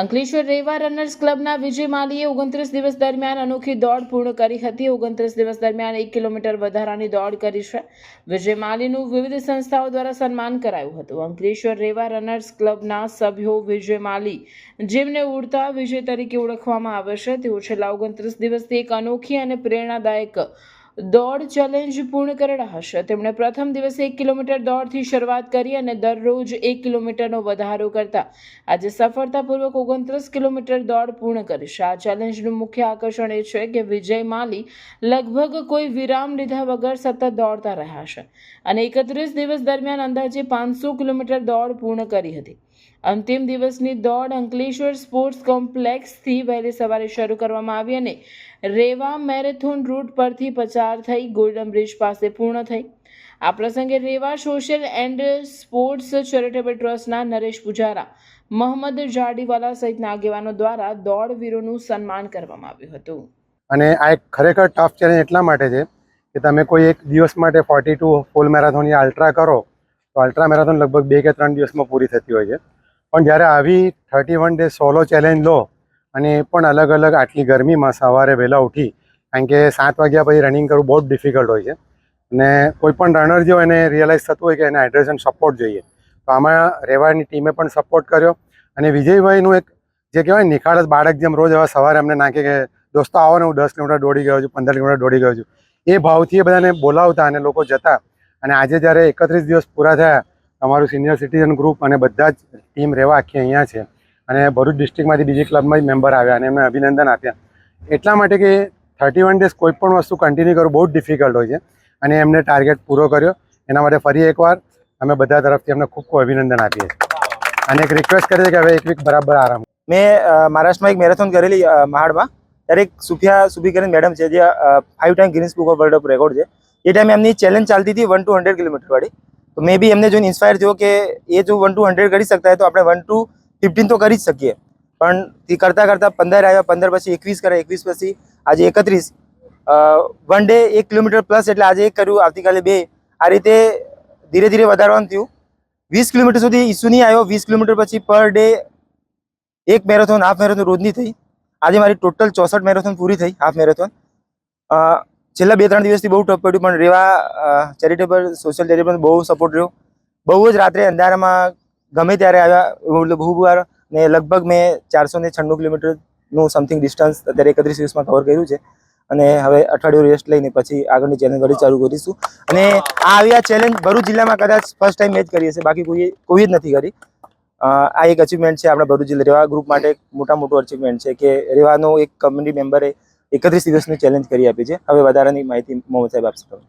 અંકલેશ્વર રેવા runners ક્લબના વિજય માલીએ 29 દિવસ દરમિયાન અનોખી દોડ પૂર્ણ કરી હતી। 29 દિવસ દરમિયાન 1 કિલોમીટર વધારાની દોડ કરી છે। વિજય માલીનું વિવિધ સંસ્થાઓ દ્વારા સન્માન કરાયું હતું। અંકલેશ્વર રેવા રનર્સ ક્લબના સભ્યો વિજય માલી, જેમને ઉડતા વિજય તરીકે ઓળખવામાં આવે છે, તેઓ છેલ્લા 29 દિવસથી એક અનોખી અને પ્રેરણાદાયક દોડ ચેલેન્જ પૂર્ણ કરી રહ્યા છે। તેમણે પ્રથમ દિવસે 1 કિલોમીટર દોડથી શરૂઆત કરી અને દરરોજ 1 કિલોમીટરનો વધારો કરતા આજે સફળતાપૂર્વક 29 કિલોમીટર દોડ પૂર્ણ કરી છે। આ ચેલેન્જનું મુખ્ય આકર્ષણ એ છે કે વિજય માલી લગભગ કોઈ વિરામ લીધા વગર સતત દોડતા રહ્યા છે અને 31 દિવસ દરમિયાન અંદાજે 500 કિલોમીટર દોડ પૂર્ણ કરી હતી। અંતિમ દિવસની દોડ અંકલેશ્વર સ્પોર્ટ્સ કોમ્પ્લેક્સથી વહેલી સવારે શરૂ કરવામાં આવી અને રેવા મેરેથોન રૂટ પરથી પસાર થઈ ગોલ્ડન બ્રિજ પાસે પૂર્ણ થઈ। આ પ્રસંગે રેવા સોશિયલ એન્ડ સ્પોર્ટ્સ ચેરિટેબલ ટ્રસ્ટના નરેશ પુજારા, મોહમ્મદ જાડીવાલા સહિતના આગેવાનો દ્વારા દોડવીરોનું સન્માન કરવામાં આવ્યું હતું। અને આ એક ખરેખર ટફ ચેલેન્જ એટલા માટે છે કે તમે કોઈ એક દિવસ માટે 42 ફૂલ મેરેથોન યા અલ્ટ્રા કરો તો અલ્ટ્રા મેરેથોન લગભગ 2 કે 3 દિવસમાં પૂરી થતી હોય છે, પણ જ્યારે આવી 31 ડે સોલો ચેલેન્જ લો અને એ પણ અલગ અલગ આટલી ગરમીમાં સવારે વહેલા ઉઠી, કારણ કે 7 વાગ્યા પછી રનિંગ કરવું બહુ જ ડિફિકલ્ટ હોય છે અને કોઈ પણ રનર જો એને રિયલાઇઝ થતું હોય કે એને હાઇડ્રેશન સપોર્ટ જોઈએ, તો આમાં રેવાની ટીમે પણ સપોર્ટ કર્યો અને વિજયભાઈનું એક જે કહેવાય નિખાળસ બાળક જેમ રોજ હવે સવારે અમને નાખે કે દોસ્તો આવો ને હું 10 કિલોમીટર દોડી ગયો છું, 15 કિલોમીટર દોડી ગયો છું, એ ભાવથી એ બધાને બોલાવતા અને લોકો જતા। અને આજે જ્યારે 31 દિવસ પૂરા થયા, અમારું સિનિયર સિટીઝન ગ્રુપ અને બધા જ ટીમ રેવા આખી અહીંયા છે અને ભરૂચ ડિસ્ટ્રિક્ટમાંથી બીજી ક્લબમાં જ મેમ્બર આવ્યા અને એમને અભિનંદન આપ્યા, એટલા માટે કે 31 ડેઝ કોઈ પણ વસ્તુ કન્ટિન્યુ કરવું બહુ જ ડિફિકલ્ટ હોય છે અને એમને ટાર્ગેટ પૂરો કર્યો। એના માટે ફરી એકવાર અમે બધા તરફથી એમને ખૂબ ખૂબ અભિનંદન આપીએ છીએ અને એક રિક્વેસ્ટ કરીએ છીએ કે હવે એક વીક બરાબર આરામ। મેં મહારાષ્ટ્રમાં એક મેરેથોન કરેલી મહાડમાં, ત્યારે એક સુફી કરીને મેડમ છે જે 5 time Guinness book of world of record છે। એ ટાઈમે એમની ચેલેન્જ ચાલતી હતી 1 to 100 કિલોમીટર વાળી, તો મેં બી એમને જોઈને ઇન્સ્પાયર થયો કે એ જો 1 to 100 કરી શકતા હોય તો આપણે 1 to 15 તો કરી જ શકીએ। પણ એ કરતાં 15 આવ્યા, 15 પછી 21 કર્યા, 21 પછી આજે 31, 1 ડે 1 કિલોમીટર પ્લસ, એટલે આજે 1 કર્યું, આવતીકાલે 2, આ રીતે ધીરે ધીરે વધારવાનું થયું। 20 કિલોમીટર સુધી ઇસ્યુ નહીં આવ્યો। 20 કિલોમીટર પછી per day 1 marathon, half marathon રોજની થઈ। આજે મારી ટોટલ 64 મેરેથોન પૂરી થઈ, હાફ મેરેથોન। છેલ્લા 2-3 દિવસથી બહુ ટફ પડ્યું, પણ રેવા ચેરિટેબલ સોશિયલ ચેરિટેબલ બહુ સપોર્ટ રહ્યો। બહુ જ રાત્રે અંધારામાં ગમે ત્યારે આવ્યા, બહુ વાર, ને લગભગ મેં 496 કિલોમીટરનું સમથિંગ ડિસ્ટન્સ અત્યારે 31 દિવસમાં કવર કર્યું છે અને હવે અઠવાડિયું રેસ્ટ લઈને પછી આગળની ચેલેન્જ વળી ચાલુ કરીશું। અને આ ચેલેન્જ ભરૂચ જિલ્લામાં કદાચ ફર્સ્ટ ટાઈમ મેં જ કરી હશે, બાકી કોઈ જ નથી કરી। આ એક અચીવમેન્ટ છે આપણા ભરૂચ જિલ્લા રેવા ગ્રુપ માટે, મોટું અચીવમેન્ટ છે કે રેવાનો એક કમ્યુનિટી મેમ્બરે 31 દિવસની ચેલેન્જ કરી આપી છે। હવે વધારાની માહિતી મોહમ્મદ સાહેબ આપશે।